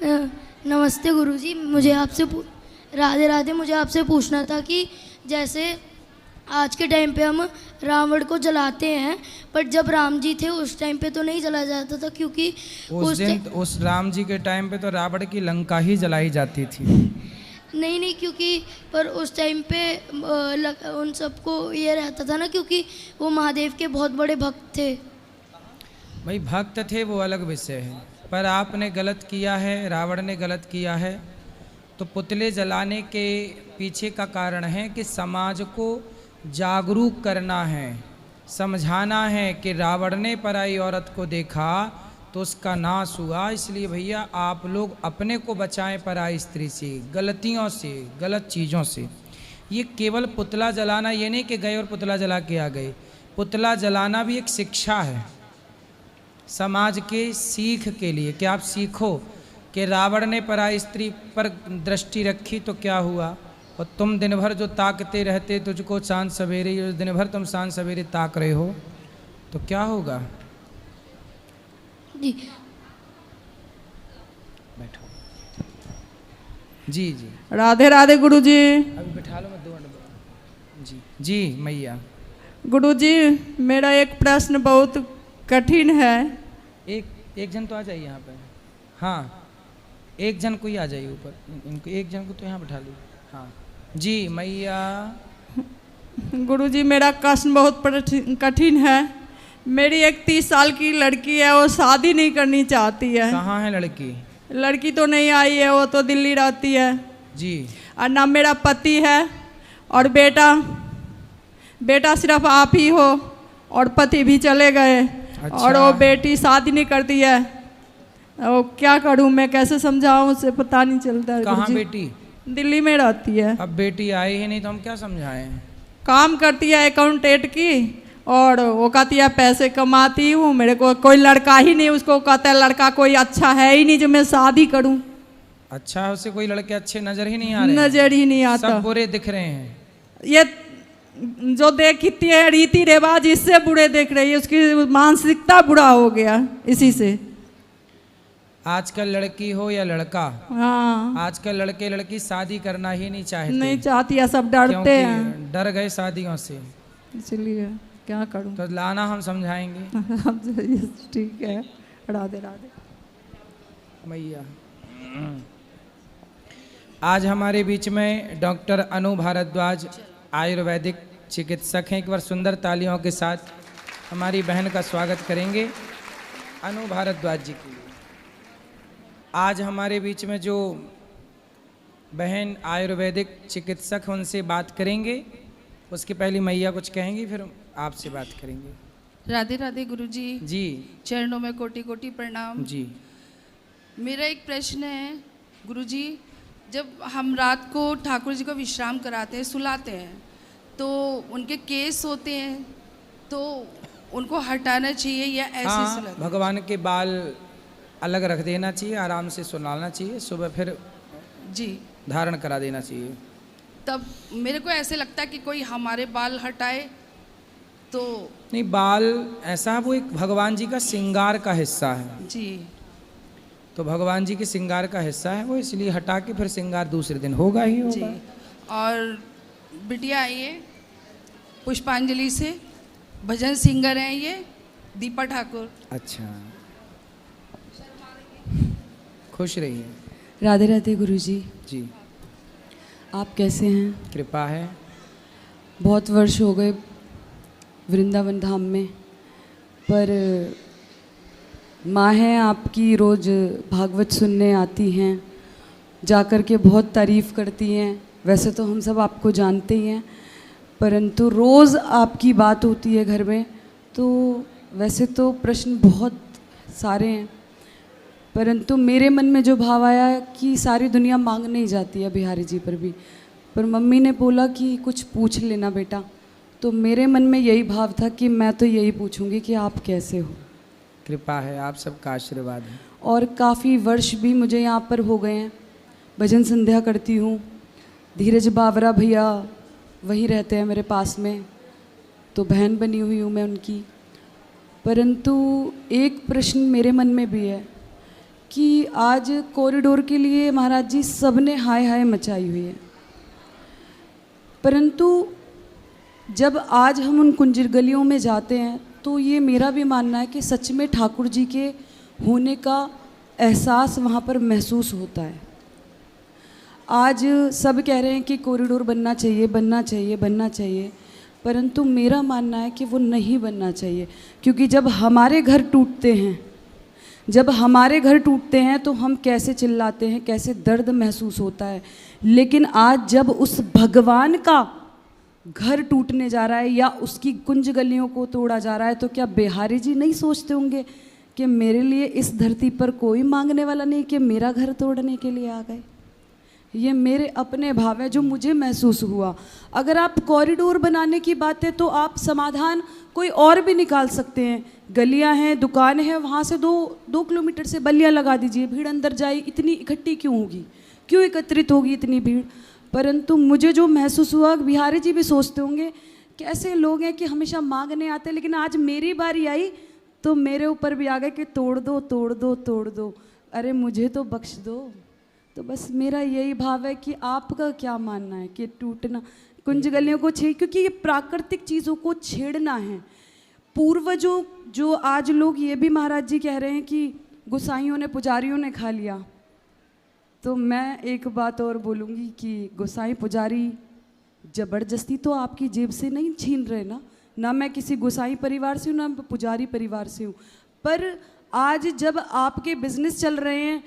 नमस्ते गुरुजी, मुझे आपसे राधे राधे। मुझे आपसे पूछना था कि जैसे आज के टाइम पे हम रावण को जलाते हैं, पर जब राम जी थे उस टाइम पे तो नहीं जलाया जाता था, क्योंकि उस राम जी के टाइम पे तो रावण की लंका ही जलाई जाती थी। नहीं नहीं, क्योंकि पर उस टाइम पे उन सबको ये रहता था ना, क्योंकि वो महादेव के बहुत बड़े भक्त थे। भाई भक्त थे वो अलग विषय है, पर आपने गलत किया है, रावण ने गलत किया है। तो पुतले जलाने के पीछे का कारण है कि समाज को जागरूक करना है, समझाना है कि रावण ने पराई औरत को देखा तो उसका नाश हुआ। इसलिए भैया आप लोग अपने को बचाएं पराई स्त्री से, गलतियों से, गलत चीज़ों से। ये केवल पुतला जलाना ये नहीं कि गए और पुतला जला के आ गए। पुतला जलाना भी एक शिक्षा है समाज के सीख के लिए, कि आप सीखो कि रावण ने पराई स्त्री पर दृष्टि रखी तो क्या हुआ, और तुम दिन भर जो ताकते रहते, तुझको चांद सवेरे, दिन भर तुम चांद सवेरे ताक रहे हो तो क्या होगा। जी बैठो। जी जी राधे राधे गुरुजी। अभी बैठा लो, मैं 2 मिनट। जी जी मैया। गुरुजी, मेरा एक प्रश्न बहुत कठिन है। एक जन तो आ जाइए यहाँ पे। हाँ, एक जन कोई आ जाइए ऊपर, इनको एक जन को तो यहाँ बैठा लो। हाँ जी मैया। गुरुजी, मेरा प्रश्न बहुत कठिन है। मेरी एक 30 साल की लड़की है, वो शादी नहीं करनी चाहती है। कहाँ है लड़की? लड़की तो नहीं आई है, वो तो दिल्ली रहती है जी। और ना मेरा पति है, और बेटा सिर्फ आप ही हो, और पति भी चले गए। अच्छा। और वो बेटी शादी नहीं करती है। वो क्या करूं मैं, कैसे समझाऊं उसे, पता नहीं चलता है। कहाँ बेटी? दिल्ली में रहती है। अब बेटी आई ही नहीं तो हम क्या समझाएं। काम करती है अकाउंटेंट की, और वो कहती है पैसे कमाती हूँ, मेरे को कोई लड़का ही नहीं। उसको कहता है लड़का कोई अच्छा है ही नहीं जो मैं शादी करूं। अच्छा, उसे कोई लड़के अच्छे नजर ही नहीं आ रहे? नजर ही नहीं आता, सब बुरे दिख रहे हैं। ये जो देखती है रीति रिवाज, इससे बुरे देख रही है। उसकी मानसिकता बुरा हो गया इसी से। आजकल लड़की हो या लड़का, हाँ, आजकल लड़के लड़की शादी करना ही नहीं चाहते। नहीं चाहती है, सब डरते हैं, क्योंकि डर गए शादियों से। इसलिए क्या करूं। तो लाना हम समझाएंगे। ठीक है। राधे राधे मैया। आज हमारे बीच में डॉक्टर अनु भारद्वाज आयुर्वेदिक चिकित्सक हैं। एक बार सुंदर तालियों के साथ हमारी बहन का स्वागत करेंगे अनु भारद्वाज जी के लिए। आज हमारे बीच में जो बहन आयुर्वेदिक चिकित्सक हैं उनसे बात करेंगे। उसके पहले मैया कुछ कहेंगी, फिर आपसे बात करेंगे। राधे राधे गुरुजी। जी। चरणों में कोटि कोटि प्रणाम। जी। मेरा एक प्रश्न है गुरुजी, जब हम रात को ठाकुर जी को विश्राम कराते हैं, सुलाते हैं, तो उनके केस होते हैं, तो उनको हटाना चाहिए या ऐसे सुलाते? भगवान के बाल अलग रख देना चाहिए, आराम से सुलाना चाहिए, सुबह फिर जी धारण करा देना चाहिए। तब मेरे को ऐसे लगता है कि कोई हमारे बाल हटाए तो नहीं, बाल ऐसा है, वो एक भगवान जी का श्रृंगार का हिस्सा है। जी। तो भगवान जी के श्रृंगार का हिस्सा है वो, इसलिए हटा के फिर श्रृंगार दूसरे दिन होगा ही होगा। जी। और बिटिया आई है पुष्पांजलि से, भजन सिंगर हैं ये, दीपा ठाकुर। अच्छा, खुश रहिए। राधे राधे गुरुजी। जी। आप कैसे हैं? कृपा है। बहुत वर्ष हो गए वृंदावन धाम में, पर माँ हैं आपकी, रोज़ भागवत सुनने आती हैं, जाकर के बहुत तारीफ़ करती हैं। वैसे तो हम सब आपको जानते ही हैं, परंतु रोज़ आपकी बात होती है घर में, तो वैसे तो प्रश्न बहुत सारे हैं, परंतु मेरे मन में जो भाव आया कि सारी दुनिया मांग नहीं जाती है बिहारी जी पर भी, पर मम्मी ने बोला कि कुछ पूछ लेना बेटा, तो मेरे मन में यही भाव था कि मैं तो यही पूछूंगी कि आप कैसे हो। कृपा है, आप सबका आशीर्वाद है। और काफ़ी वर्ष भी मुझे यहाँ पर हो गए हैं, भजन संध्या करती हूँ। धीरज बावरा भैया वहीं रहते हैं मेरे पास में, तो बहन बनी हुई हूँ मैं उनकी। परंतु एक प्रश्न मेरे मन में भी है कि आज कॉरिडोर के लिए महाराज जी सबने हाय हाय मचाई हुई है, परंतु जब आज हम उन कुंजर गलियों में जाते हैं तो ये मेरा भी मानना है कि सच में ठाकुर जी के होने का एहसास वहाँ पर महसूस होता है। आज सब कह रहे हैं कि कॉरिडोर बनना चाहिए, बनना चाहिए, बनना चाहिए, परंतु मेरा मानना है कि वो नहीं बनना चाहिए, क्योंकि जब हमारे घर टूटते हैं, जब हमारे घर टूटते हैं तो हम कैसे चिल्लाते हैं, कैसे दर्द महसूस होता है। लेकिन आज जब उस भगवान का घर टूटने जा रहा है या उसकी कुंज गलियों को तोड़ा जा रहा है, तो क्या बिहारी जी नहीं सोचते होंगे कि मेरे लिए इस धरती पर कोई मांगने वाला नहीं कि मेरा घर तोड़ने के लिए आ गए। ये मेरे अपने भाव है जो मुझे महसूस हुआ। अगर आप कॉरिडोर बनाने की बात है तो आप समाधान कोई और भी निकाल सकते हैं। गलियां हैं, दुकान है, वहाँ से 2 किलोमीटर से बल्लियाँ लगा दीजिए, भीड़ अंदर जाए, इतनी इकट्ठी क्यों होगी, क्यों एकत्रित होगी इतनी भीड़। परंतु मुझे जो महसूस हुआ, बिहारी जी भी सोचते होंगे कैसे लोग हैं कि हमेशा मांगने आते हैं, लेकिन आज मेरी बारी आई तो मेरे ऊपर भी आ गए कि तोड़ दो, तोड़ दो, तोड़ दो, अरे मुझे तो बख्श दो। तो बस मेरा यही भाव है कि आपका क्या मानना है कि टूटना कुंज गलियों को छेड़, क्योंकि ये प्राकृतिक चीज़ों को छेड़ना है। पूर्वजों जो आज लोग ये भी महाराज जी कह रहे हैं कि गोसाइयों ने, पुजारियों ने खा लिया, तो मैं एक बात और बोलूँगी कि गोसाई पुजारी ज़बरदस्ती तो आपकी जेब से नहीं छीन रहे ना मैं किसी गोसाई परिवार से हूँ, ना पुजारी परिवार से हूँ, पर आज जब आपके बिजनेस चल रहे हैं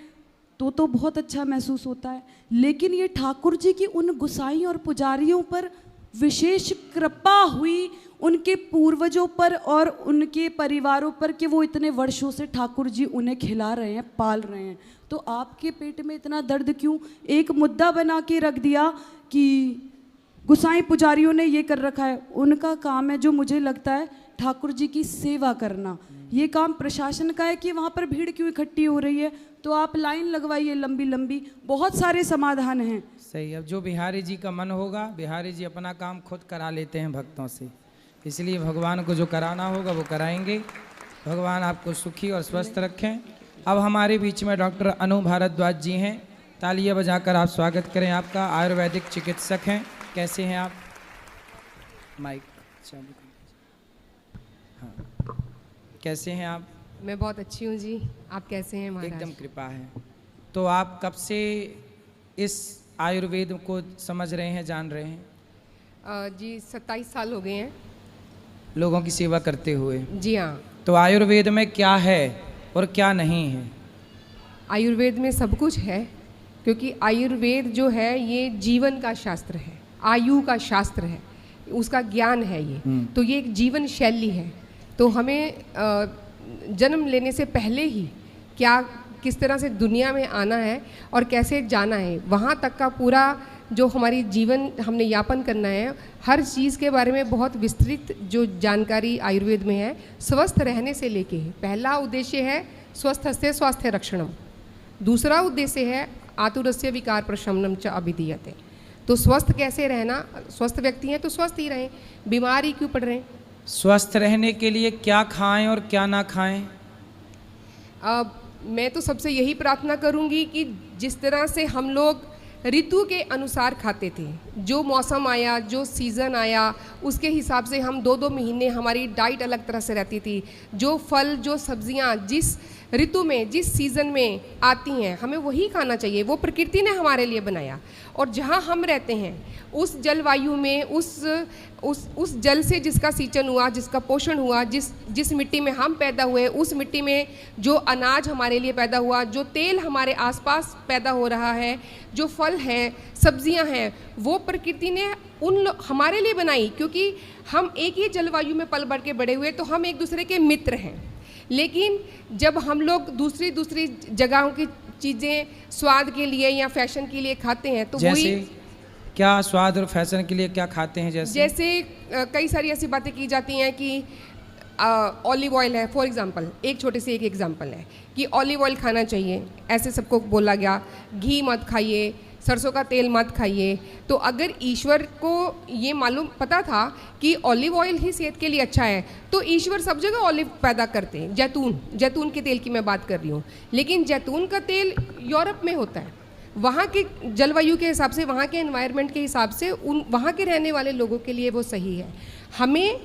तो बहुत अच्छा महसूस होता है। लेकिन ये ठाकुर जी की उन गोसाई और पुजारियों पर विशेष कृपा हुई, उनके पूर्वजों पर और उनके परिवारों पर, कि वो इतने वर्षों से ठाकुर जी उन्हें खिला रहे हैं, पाल रहे हैं। तो आपके पेट में इतना दर्द क्यों? एक मुद्दा बना के रख दिया कि गोसाई पुजारियों ने ये कर रखा है। उनका काम है, जो मुझे लगता है, ठाकुर जी की सेवा करना। ये काम प्रशासन का है कि वहाँ पर भीड़ क्यों इकट्ठी हो रही है, तो आप लाइन लगवाइए लंबी लंबी, बहुत सारे समाधान हैं। सही। अब जो बिहारी जी का मन होगा, बिहारी जी अपना काम खुद करा लेते हैं भक्तों से, इसलिए भगवान को जो कराना होगा वो कराएंगे। भगवान आपको सुखी और स्वस्थ रखें। अब हमारे बीच में डॉक्टर अनु भारद्वाज जी हैं, तालियां बजाकर आप स्वागत करें आपका। आयुर्वेदिक चिकित्सक हैं। कैसे हैं आप? माइक चालू करें। हाँ, कैसे हैं आप? मैं बहुत अच्छी हूँ जी, आप कैसे हैं महाराज? एकदम कृपा है। तो आप कब से इस आयुर्वेद को समझ रहे हैं, जान रहे हैं? जी 27 साल हो गए हैं लोगों की सेवा करते हुए। जी हाँ। तो आयुर्वेद में क्या है और क्या नहीं है? आयुर्वेद में सब कुछ है, क्योंकि आयुर्वेद जो है ये जीवन का शास्त्र है, आयु का शास्त्र है, उसका ज्ञान है ये। तो ये एक जीवन शैली है। तो हमें जन्म लेने से पहले ही किस तरह से दुनिया में आना है और कैसे जाना है, वहाँ तक का पूरा जो हमारी जीवन हमने यापन करना है, हर चीज़ के बारे में बहुत विस्तृत जो जानकारी आयुर्वेद में है। स्वस्थ रहने से लेके पहला उद्देश्य है स्वस्थस्य स्वास्थ्य रक्षणम, दूसरा उद्देश्य है आतुरस्य विकार प्रशमनम च अभिधीयते। तो स्वस्थ कैसे रहना, स्वस्थ व्यक्ति हैं तो स्वस्थ ही रहें, बीमारी क्यों पड़ रहे हैं। स्वस्थ रहने के लिए क्या खाएं और क्या ना खाएं? मैं तो सबसे यही प्रार्थना करूंगी कि जिस तरह से हम लोग ऋतु के अनुसार खाते थे, जो मौसम आया, जो सीज़न आया, उसके हिसाब से हम 2-2 महीने हमारी डाइट अलग तरह से रहती थी। जो फल, जो सब्जियां जिस ऋतु में, जिस सीज़न में आती हैं, हमें वही खाना चाहिए। वो प्रकृति ने हमारे लिए बनाया। और जहाँ हम रहते हैं उस जलवायु में, उस जल से जिसका सिंचन हुआ, जिसका पोषण हुआ, जिस मिट्टी में हम पैदा हुए, उस मिट्टी में जो अनाज हमारे लिए पैदा हुआ, जो तेल हमारे आसपास पैदा हो रहा है, जो फल हैं, सब्जियां हैं, वो प्रकृति ने हमारे लिए बनाई। क्योंकि हम एक ही जलवायु में पल बढ़ के बड़े हुए, तो हम एक दूसरे के मित्र हैं। लेकिन जब हम लोग दूसरी जगहों की चीज़ें स्वाद के लिए या फैशन के लिए खाते हैं, तो जैसे क्या स्वाद और फैशन के लिए क्या खाते हैं? जैसे कई सारी ऐसी बातें की जाती हैं कि ऑलिव ऑयल है, फॉर एग्जांपल, एक छोटे से एक एग्जांपल है कि ऑलिव ऑयल खाना चाहिए, ऐसे सबको बोला गया। घी मत खाइए, सरसों का तेल मत खाइए। तो अगर ईश्वर को ये मालूम पता था कि ऑलिव ऑयल ही सेहत के लिए अच्छा है, तो ईश्वर सब जगह ऑलिव पैदा करते हैं। जैतून के तेल की मैं बात कर रही हूँ, लेकिन जैतून का तेल यूरोप में होता है। वहाँ के जलवायु के हिसाब से, वहाँ के एनवायरनमेंट के हिसाब से वहाँ के रहने वाले लोगों के लिए वो सही है। हमें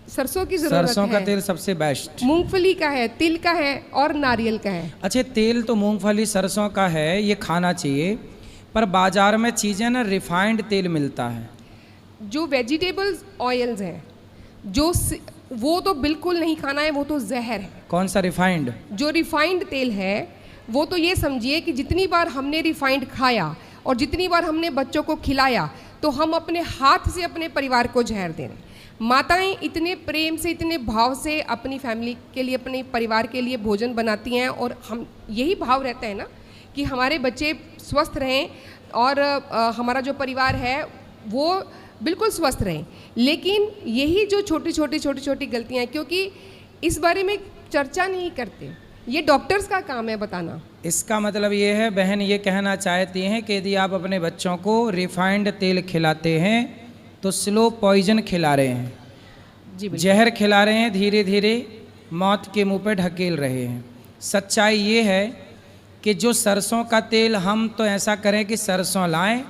सरसों की ज़रूरत है। सरसों का तेल सबसे बेस्ट। मूंगफली का है, तिल का है और नारियल का है। अच्छा, तेल तो मूंगफली सरसों का है, ये खाना चाहिए, पर बाजार में चीज़ें ना रिफाइंड तेल मिलता है। जो वेजिटेबल्स ऑयल्स हैं, वो तो बिल्कुल नहीं खाना है, वो तो जहर है। कौन सा रिफाइंड? जो रिफाइंड तेल है वो तो ये समझिए कि जितनी बार हमने रिफाइंड खाया और जितनी बार हमने बच्चों को खिलाया, तो हम अपने हाथ से अपने परिवार को जहर दे रहे हैं। माताएं इतने प्रेम से, इतने भाव से अपनी फैमिली के लिए, अपने परिवार के लिए भोजन बनाती हैं, और हम यही भाव रहता है ना कि हमारे बच्चे स्वस्थ रहें और हमारा जो परिवार है वो बिल्कुल स्वस्थ रहें। लेकिन यही जो छोटी छोटी गलतियां हैं, क्योंकि इस बारे में चर्चा नहीं करते, ये डॉक्टर्स का काम है बताना। इसका मतलब ये है, बहन ये कहना चाहती हैं कि यदि आप अपने बच्चों को रिफाइंड तेल खिलाते हैं तो स्लो पॉइजन खिला रहे हैं, जी जहर खिला रहे हैं, धीरे धीरे मौत के मुंह पे ढकेल रहे हैं। सच्चाई ये है कि जो सरसों का तेल, हम तो ऐसा करें कि सरसों लाएं,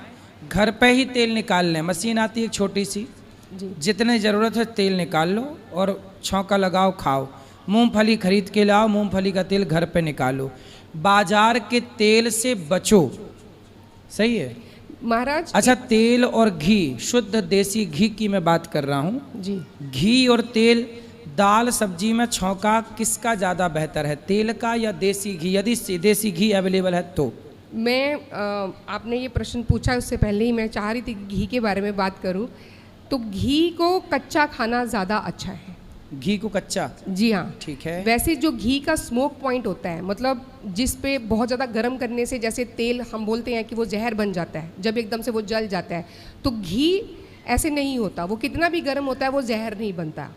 घर पे ही तेल निकाल लें, मशीन आती है छोटी सी, जितने ज़रूरत है तेल निकाल लो और छौंका लगाओ, खाओ। मूंगफली खरीद के लाओ, मूंगफली का तेल घर पे निकालो, बाजार के तेल से बचो। सही है महाराज। अच्छा, तेल और घी, शुद्ध देसी घी की मैं बात कर रहा हूँ जी। घी और तेल, दाल सब्जी में छौंका किसका ज़्यादा बेहतर है, तेल का या देसी घी? यदि देसी घी अवेलेबल है तो। मैं आपने ये प्रश्न पूछा, उससे पहले ही मैं चाह रही थी कि घी के बारे में बात करूं। तो घी को कच्चा खाना ज़्यादा अच्छा है। घी को कच्चा? जी हाँ, ठीक है। वैसे जो घी का स्मोक पॉइंट होता है, मतलब जिस पे बहुत ज़्यादा गर्म करने से जैसे तेल हम बोलते हैं कि वो जहर बन जाता है, जब एकदम से वो जल जाता है, तो घी ऐसे नहीं होता। वो कितना भी गर्म होता है वो जहर नहीं बनता।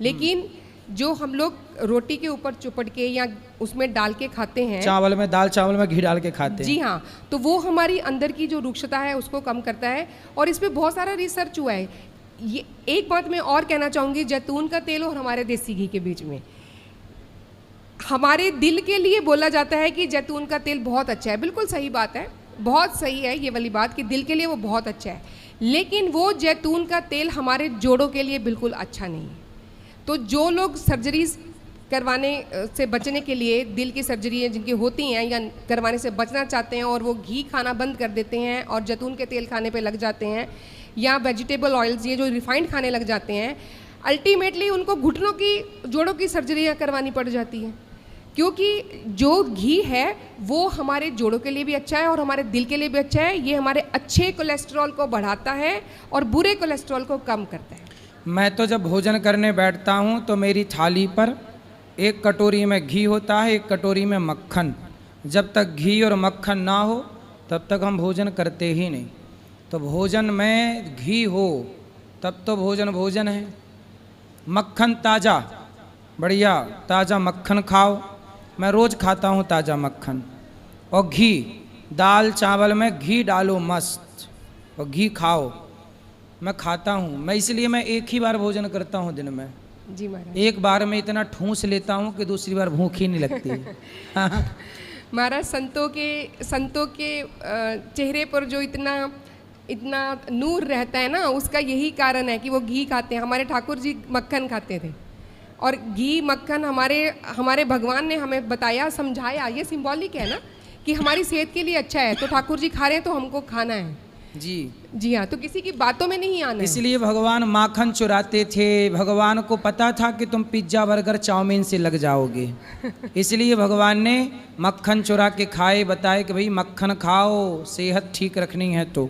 लेकिन जो हम लोग रोटी के ऊपर चुपड़ के या उसमें डाल के खाते हैं, चावल में, दाल चावल में घी डाल के खाते हैं, जी हाँ, तो वो हमारी अंदर की जो रुक्षता है उसको कम करता है। और इस पे बहुत सारा रिसर्च हुआ है। ये एक बात मैं और कहना चाहूँगी, जैतून का तेल और हमारे देसी घी के बीच में, हमारे दिल के लिए बोला जाता है कि जैतून का तेल बहुत अच्छा है। बिल्कुल सही बात है, बहुत सही है ये वाली बात कि दिल के लिए वो बहुत अच्छा है। लेकिन वो जैतून का तेल हमारे जोड़ों के लिए बिल्कुल अच्छा नहीं है। तो जो लोग सर्जरीज करवाने से बचने के लिए, दिल की सर्जरी जिनकी होती हैं या करवाने से बचना चाहते हैं, और वो घी खाना बंद कर देते हैं और जैतून के तेल खाने पे लग जाते हैं, या वेजिटेबल ऑयल्स ये जो रिफाइंड खाने लग जाते हैं, अल्टीमेटली उनको घुटनों की, जोड़ों की सर्जरियाँ करवानी पड़ जाती हैं। क्योंकि जो घी है वो हमारे जोड़ों के लिए भी अच्छा है और हमारे दिल के लिए भी अच्छा है। ये हमारे अच्छे कोलेस्ट्रॉल को बढ़ाता है और बुरे कोलेस्ट्रॉल को कम करता है। मैं तो जब भोजन करने बैठता हूँ तो मेरी थाली पर एक कटोरी में घी होता है, एक कटोरी में मक्खन। जब तक घी और मक्खन ना हो तब तक हम भोजन करते ही नहीं। तो भोजन में घी हो तब तो भोजन भोजन है। मक्खन ताज़ा, बढ़िया ताज़ा मक्खन खाओ। मैं रोज़ खाता हूँ ताज़ा मक्खन। और घी, दाल चावल में घी डालो मस्त, और घी खाओ। मैं खाता हूँ, मैं इसलिए मैं एक ही बार भोजन करता हूँ दिन में। जी महाराज। एक बार में इतना ठूंस लेता हूँ कि दूसरी बार भूख ही नहीं लगती। महाराज, संतों के चेहरे पर जो इतना नूर रहता है ना, उसका यही कारण है कि वो घी खाते हैं। हमारे ठाकुर जी मक्खन खाते थे, और घी मक्खन हमारे भगवान ने हमें बताया, समझाया। ये सिंबॉलिक है ना कि हमारी सेहत के लिए अच्छा है, तो ठाकुर जी खा रहे हैं तो हमको खाना है। जी हाँ, तो किसी की बातों में नहीं आना है। इसलिए भगवान माखन चुराते थे। भगवान को पता था कि तुम पिज्जा बर्गर चाउमीन से लग जाओगे, इसलिए भगवान ने मक्खन चुरा के खाए, बताए कि भाई मक्खन खाओ, सेहत ठीक रखनी है। तो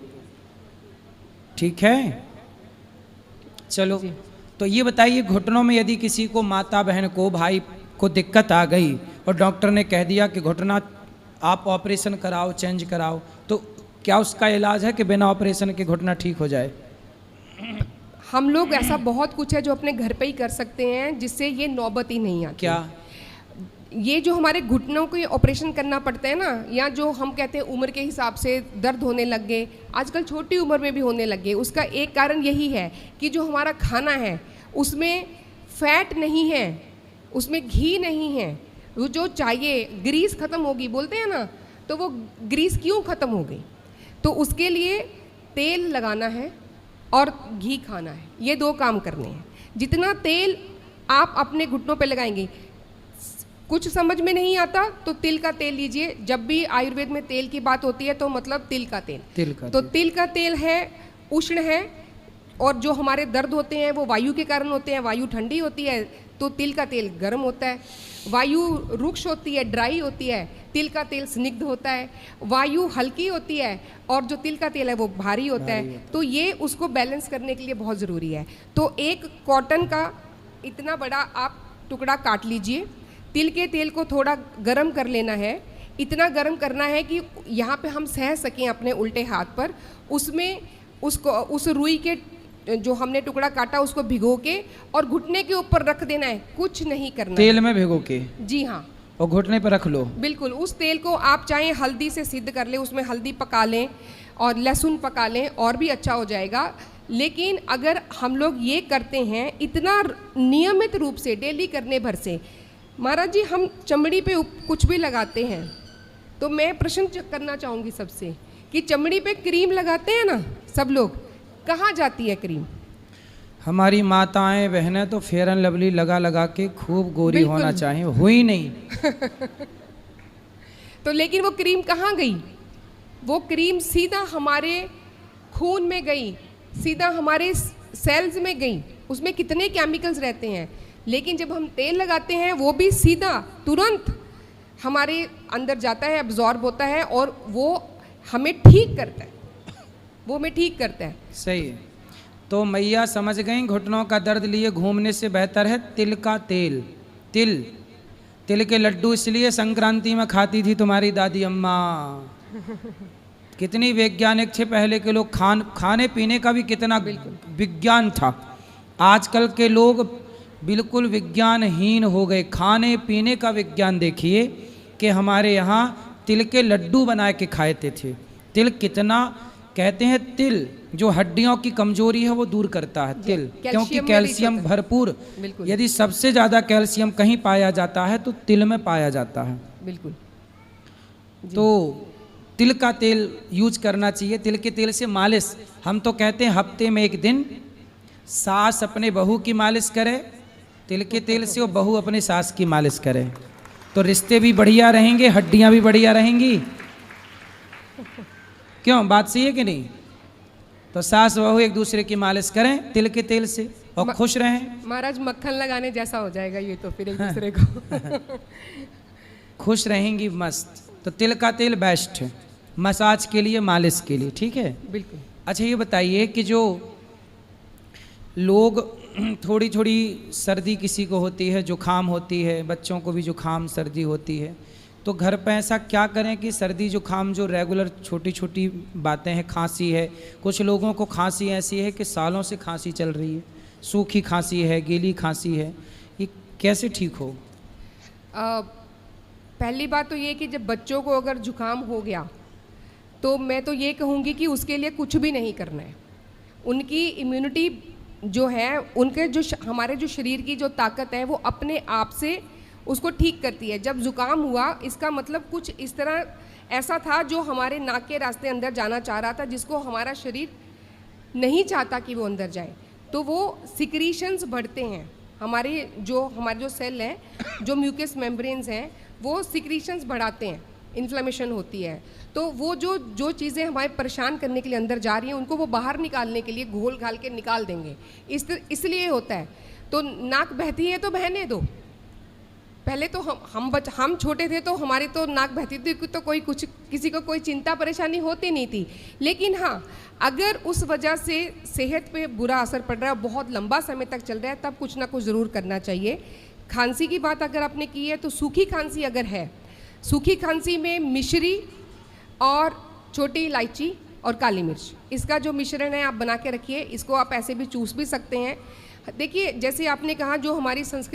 ठीक है, चलो। तो ये बताइए, घुटनों में यदि किसी को, माता बहन को, भाई को दिक्कत आ गई और डॉक्टर ने कह दिया कि घुटना आप ऑपरेशन कराओ, चेंज कराओ, तो क्या उसका इलाज है कि बिना ऑपरेशन के घुटना ठीक हो जाए? हम लोग ऐसा बहुत कुछ है जो अपने घर पे ही कर सकते हैं जिससे ये नौबत ही नहीं आती। क्या? ये जो हमारे घुटनों को ऑपरेशन करना पड़ता है ना, या जो हम कहते हैं उम्र के हिसाब से दर्द होने लग गए, आजकल छोटी उम्र में भी होने लग गए, उसका एक कारण यही है कि जो हमारा खाना है उसमें फैट नहीं है, उसमें घी नहीं है, वो जो चाहिए ग्रीस ख़त्म होगी बोलते हैं ना, तो वो ग्रीस क्यों ख़त्म हो गई? तो उसके लिए तेल लगाना है और घी खाना है, ये 2 काम करने हैं। जितना तेल आप अपने घुटनों पे लगाएंगे, कुछ समझ में नहीं आता तो तिल का तेल लीजिए। जब भी आयुर्वेद में तेल की बात होती है तो मतलब तिल का तेल। तो तिल का तेल है, उष्ण है, और जो हमारे दर्द होते हैं वो वायु के कारण होते हैं, वायु ठंडी होती है तो तिल का तेल गर्म होता है। वायु रुक्ष होती है, ड्राई होती है, तिल का तेल स्निग्ध होता है। वायु हल्की होती है और जो तिल का तेल है वो भारी होता है। तो ये उसको बैलेंस करने के लिए बहुत ज़रूरी है। तो एक कॉटन का इतना बड़ा आप टुकड़ा काट लीजिए, तिल के तेल को थोड़ा गरम कर लेना है, इतना गरम करना है कि यहाँ पे हम सह सकें अपने उल्टे हाथ पर, उसमें उसको उस रुई के जो हमने टुकड़ा काटा उसको भिगो के और घुटने के ऊपर रख देना है, कुछ नहीं करना। तेल में भिगो के? जी हाँ, और घुटने पर रख लो। बिल्कुल। उस तेल को आप चाहें हल्दी से सिद्ध कर लें, उसमें हल्दी पका लें और लहसुन पका लें और भी अच्छा हो जाएगा। लेकिन अगर हम लोग ये करते हैं इतना नियमित रूप से डेली करने भर से, महाराज जी हम चमड़ी पे कुछ भी लगाते हैं तो मैं प्रश्न करना चाहूँगी सबसे कि चमड़ी पे क्रीम लगाते हैं ना सब लोग, कहाँ जाती है क्रीम? हमारी माताएं बहनें तो फेयर एंड लवली लगा लगा के खूब गोरी होना चाहिए, हुई नहीं। तो लेकिन वो क्रीम कहाँ गई? वो क्रीम सीधा हमारे खून में गई, सीधा हमारे सेल्स में गई। उसमें कितने केमिकल्स रहते हैं, लेकिन जब हम तेल लगाते हैं वो भी सीधा तुरंत हमारे अंदर जाता है, अब्जॉर्ब होता है और वो हमें ठीक करता है, वो हमें ठीक करता है। सही है। तो मैया समझ गई, घुटनों का दर्द लिए घूमने से बेहतर है तिल का तेल। तिल के लड्डू इसलिए संक्रांति में खाती थी तुम्हारी दादी अम्मा। कितनी वैज्ञानिक थे पहले के लोग, खाने पीने का भी कितना विज्ञान था। आजकल के लोग बिल्कुल विज्ञानहीन हो गए। खाने पीने का विज्ञान देखिए कि हमारे यहाँ तिल के लड्डू बना के खाते थे। तिल कितना, कहते हैं तिल जो हड्डियों की कमजोरी है वो दूर करता है तिल, क्योंकि कैल्शियम भरपूर। यदि सबसे ज़्यादा कैल्शियम कहीं पाया जाता है तो तिल में पाया जाता है। बिल्कुल। तो तिल का तेल यूज करना चाहिए। तिल के तेल से मालिश, हम तो कहते हैं हफ्ते में 1 दिन सास अपने बहू की मालिश करे तिल के तेल से, और बहू अपने सास की मालिश करे, तो रिश्ते भी बढ़िया रहेंगे, हड्डियां भी बढ़िया रहेंगी। क्यों, बात सही है कि नहीं? तो सास बहू एक दूसरे की मालिश करें तिल के तेल से और खुश रहें। महाराज मक्खन लगाने जैसा हो जाएगा ये तो फिर एक दूसरे को। खुश रहेंगी मस्त। तो तिल का तेल बेस्ट है मसाज के लिए, मालिश के लिए, ठीक है? बिल्कुल। अच्छा ये बताइए कि जो लोग थोड़ी थोड़ी सर्दी किसी को होती है, जुकाम होती है, बच्चों को भी जुकाम सर्दी होती है, तो घर पे ऐसा क्या करें कि सर्दी जुकाम जो रेगुलर छोटी छोटी बातें हैं, खांसी है, कुछ लोगों को खांसी ऐसी है कि सालों से खांसी चल रही है, सूखी खांसी है, गीली खांसी है, ये कैसे ठीक हो? पहली बात तो ये कि जब बच्चों को अगर जुकाम हो गया तो मैं तो ये कहूँगी कि उसके लिए कुछ भी नहीं करना है। उनकी इम्यूनिटी जो है, उनके जो हमारे जो शरीर की जो ताकत है वो अपने आप से उसको ठीक करती है। जब जुकाम हुआ इसका मतलब कुछ इस तरह ऐसा था जो हमारे नाक के रास्ते अंदर जाना चाह रहा था, जिसको हमारा शरीर नहीं चाहता कि वो अंदर जाए, तो वो सिक्रीशंस बढ़ते हैं। हमारे जो सेल हैं, जो म्यूकस मेम्ब्रेन्स हैं, वो सिक्रीशंस बढ़ाते हैं, इन्फ्लेमेशन होती है। तो वो जो चीज़ें हमारे परेशान करने के लिए अंदर जा रही हैं उनको वो बाहर निकालने के लिए घोल घाल के निकाल देंगे। इसलिए होता है। तो नाक बहती है तो बहने दो। पहले तो हम छोटे थे तो हमारी तो नाक बहती थी तो किसी को कोई चिंता परेशानी होती नहीं थी। लेकिन हाँ, अगर उस वजह से सेहत पे बुरा असर पड़ रहा है, बहुत लंबा समय तक चल रहा है, तब कुछ ना कुछ ज़रूर करना चाहिए। खांसी की बात अगर आपने की है तो सूखी खांसी अगर है, सूखी खांसी में मिश्री और छोटी इलायची और काली मिर्च, इसका जो मिश्रण है आप बना के रखिए। इसको आप ऐसे भी चूस भी सकते हैं। देखिए, जैसे आपने कहा जो हमारी संस्कृति